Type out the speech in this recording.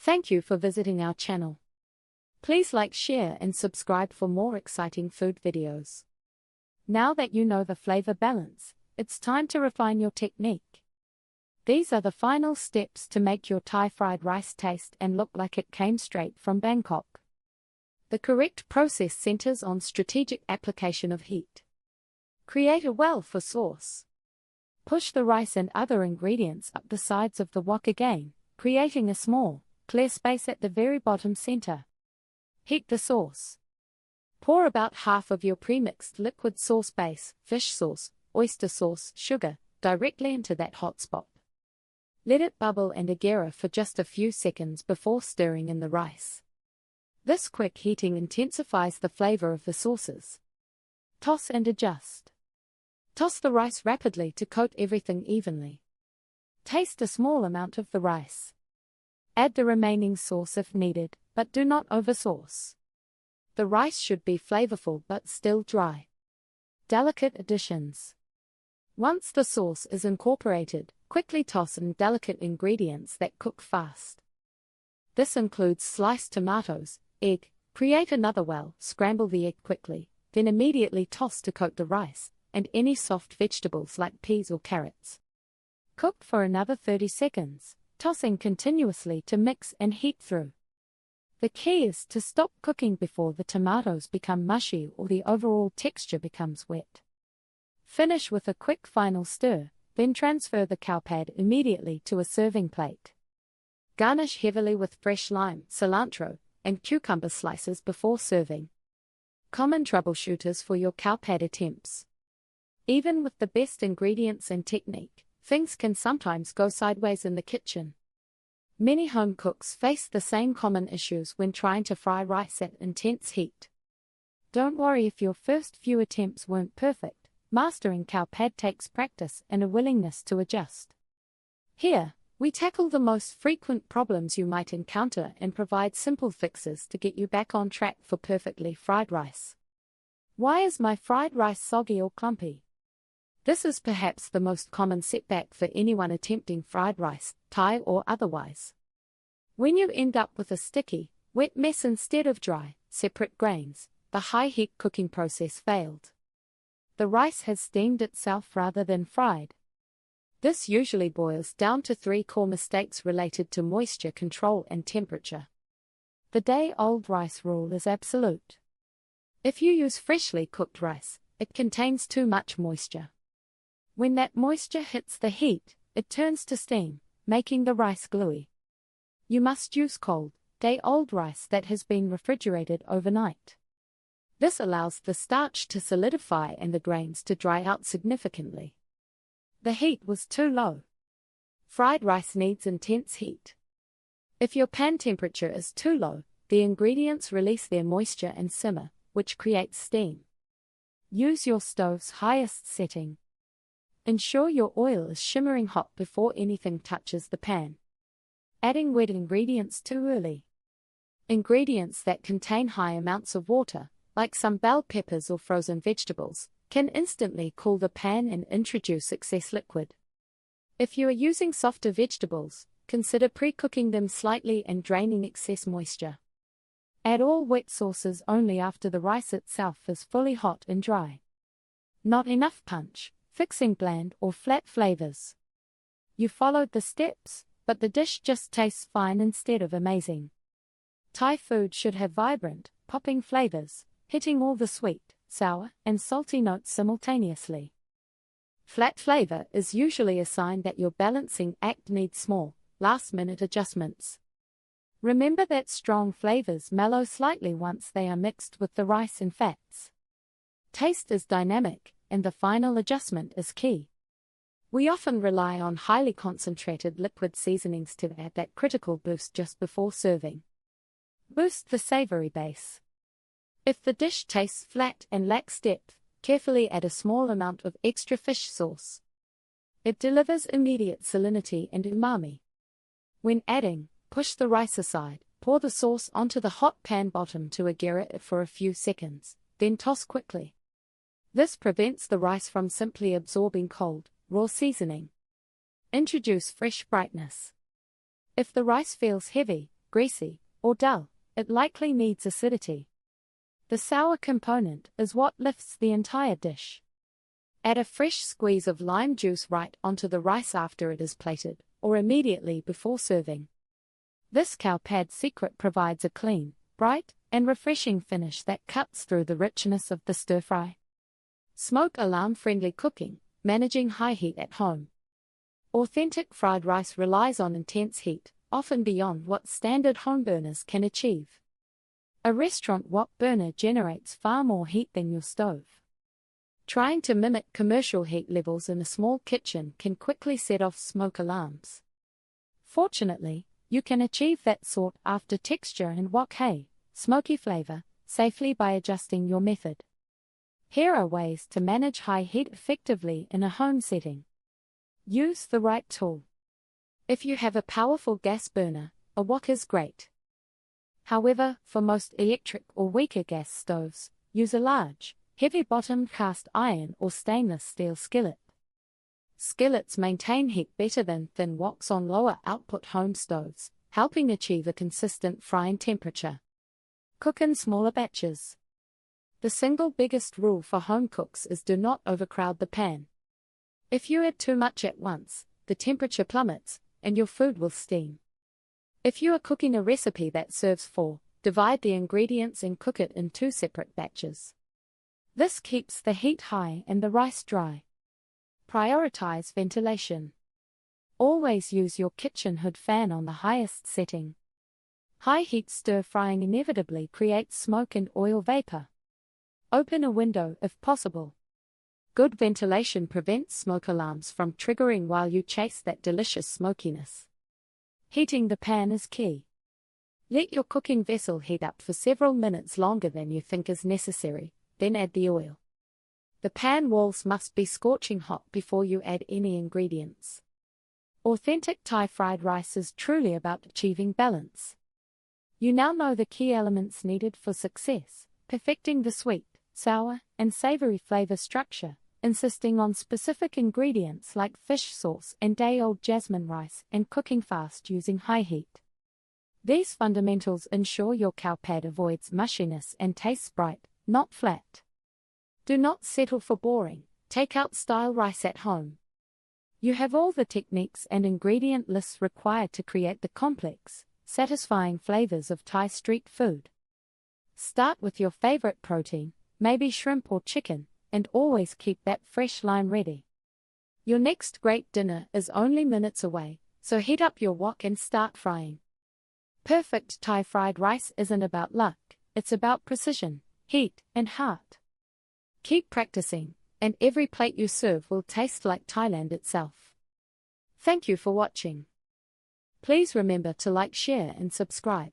Thank you for visiting our channel. Please like, share and subscribe for more exciting food videos. Now that you know the flavor balance, it's time to refine your technique. These are the final steps to make your Thai fried rice taste and look like it came straight from Bangkok. The correct process centers on strategic application of heat. Create a well for sauce. Push the rice and other ingredients up the sides of the wok again, creating a small, clear space at the very bottom center. Heat the sauce. Pour about half of your premixed liquid sauce base, fish sauce, oyster sauce, sugar, directly into that hot spot. Let it bubble and agera for just a few seconds before stirring in the rice. This quick heating intensifies the flavor of the sauces. Toss and adjust. Toss the rice rapidly to coat everything evenly. Taste a small amount of the rice. Add the remaining sauce if needed, but do not oversauce. The rice should be flavorful but still dry. Delicate additions. Once the sauce is incorporated, quickly toss in delicate ingredients that cook fast. This includes sliced tomatoes, egg. Create another well, scramble the egg quickly, then immediately toss to coat the rice, and any soft vegetables like peas or carrots. Cook for another 30 seconds, tossing continuously to mix and heat through. The key is to stop cooking before the tomatoes become mushy or the overall texture becomes wet. Finish with a quick final stir, then transfer the khao pad immediately to a serving plate. Garnish heavily with fresh lime, cilantro, and cucumber slices before serving. Common troubleshooters for your khao pad attempts. Even with the best ingredients and technique, things can sometimes go sideways in the kitchen. Many home cooks face the same common issues when trying to fry rice at intense heat. Don't worry if your first few attempts weren't perfect. Mastering khao pad takes practice and a willingness to adjust. Here, we tackle the most frequent problems you might encounter and provide simple fixes to get you back on track for perfectly fried rice. Why is my fried rice soggy or clumpy? This is perhaps the most common setback for anyone attempting fried rice, Thai or otherwise. When you end up with a sticky, wet mess instead of dry, separate grains, the high heat cooking process failed. The rice has steamed itself rather than fried. This usually boils down to 3 core mistakes related to moisture control and temperature. The day-old rice rule is absolute. If you use freshly cooked rice, it contains too much moisture. When that moisture hits the heat, it turns to steam, making the rice gluey. You must use cold, day-old rice that has been refrigerated overnight. This allows the starch to solidify and the grains to dry out significantly. The heat was too low. Fried rice needs intense heat. If your pan temperature is too low, the ingredients release their moisture and simmer, which creates steam. Use your stove's highest setting. Ensure your oil is shimmering hot before anything touches the pan. Adding wet ingredients too early. Ingredients that contain high amounts of water, like some bell peppers or frozen vegetables, can instantly cool the pan and introduce excess liquid. If you are using softer vegetables, consider pre-cooking them slightly and draining excess moisture. Add all wet sauces only after the rice itself is fully hot and dry. Not enough punch, fixing bland or flat flavors. You followed the steps, but the dish just tastes fine instead of amazing. Thai food should have vibrant, popping flavors, hitting all the sweet, sour, and salty notes simultaneously. Flat flavor is usually a sign that your balancing act needs small, last-minute adjustments. Remember that strong flavors mellow slightly once they are mixed with the rice and fats. Taste is dynamic, and the final adjustment is key. We often rely on highly concentrated liquid seasonings to add that critical boost just before serving. Boost the savory base. If the dish tastes flat and lacks depth, carefully add a small amount of extra fish sauce. It delivers immediate salinity and umami. When adding, push the rice aside, pour the sauce onto the hot pan bottom to agera it for a few seconds, then toss quickly. This prevents the rice from simply absorbing cold, raw seasoning. Introduce fresh brightness. If the rice feels heavy, greasy, or dull, it likely needs acidity. The sour component is what lifts the entire dish. Add a fresh squeeze of lime juice right onto the rice after it is plated, or immediately before serving. This Khao pad secret provides a clean, bright, and refreshing finish that cuts through the richness of the stir-fry. Smoke alarm-friendly cooking, managing high heat at home. Authentic fried rice relies on intense heat, often beyond what standard home burners can achieve. A restaurant wok burner generates far more heat than your stove. Trying to mimic commercial heat levels in a small kitchen can quickly set off smoke alarms. Fortunately, you can achieve that sought-after texture and wok smoky flavor safely by adjusting your method. Here are ways to manage high heat effectively in a home setting. Use the right tool. If you have a powerful gas burner, a wok is great. However, for most electric or weaker gas stoves, use a large, heavy-bottomed cast iron or stainless steel skillet. Skillets maintain heat better than thin woks on lower output home stoves, helping achieve a consistent frying temperature. Cook in smaller batches. The single biggest rule for home cooks is do not overcrowd the pan. If you add too much at once, the temperature plummets, and your food will steam. If you are cooking a recipe that serves 4, divide the ingredients and cook it in 2 separate batches. This keeps the heat high and the rice dry. Prioritize ventilation. Always use your kitchen hood fan on the highest setting. High heat stir-frying inevitably creates smoke and oil vapor. Open a window if possible. Good ventilation prevents smoke alarms from triggering while you chase that delicious smokiness. Heating the pan is key. Let your cooking vessel heat up for several minutes longer than you think is necessary, then add the oil. The pan walls must be scorching hot before you add any ingredients. Authentic Thai fried rice is truly about achieving balance. You now know the key elements needed for success, perfecting the sweet, sour, and savory flavor structure, insisting on specific ingredients like fish sauce and day-old jasmine rice, and cooking fast using high heat. These fundamentals ensure your Khao pad avoids mushiness and tastes bright, not flat. Do not settle for boring, takeout-style rice at home. You have all the techniques and ingredient lists required to create the complex, satisfying flavors of Thai street food. Start with your favorite protein, maybe shrimp or chicken, and always keep that fresh line ready. Your next great dinner is only minutes away, so heat up your wok and start frying. Perfect Thai fried rice isn't about luck, it's about precision, heat, and heart. Keep practicing, and every plate you serve will taste like Thailand itself. Thank you for watching. Please remember to like, share, and subscribe.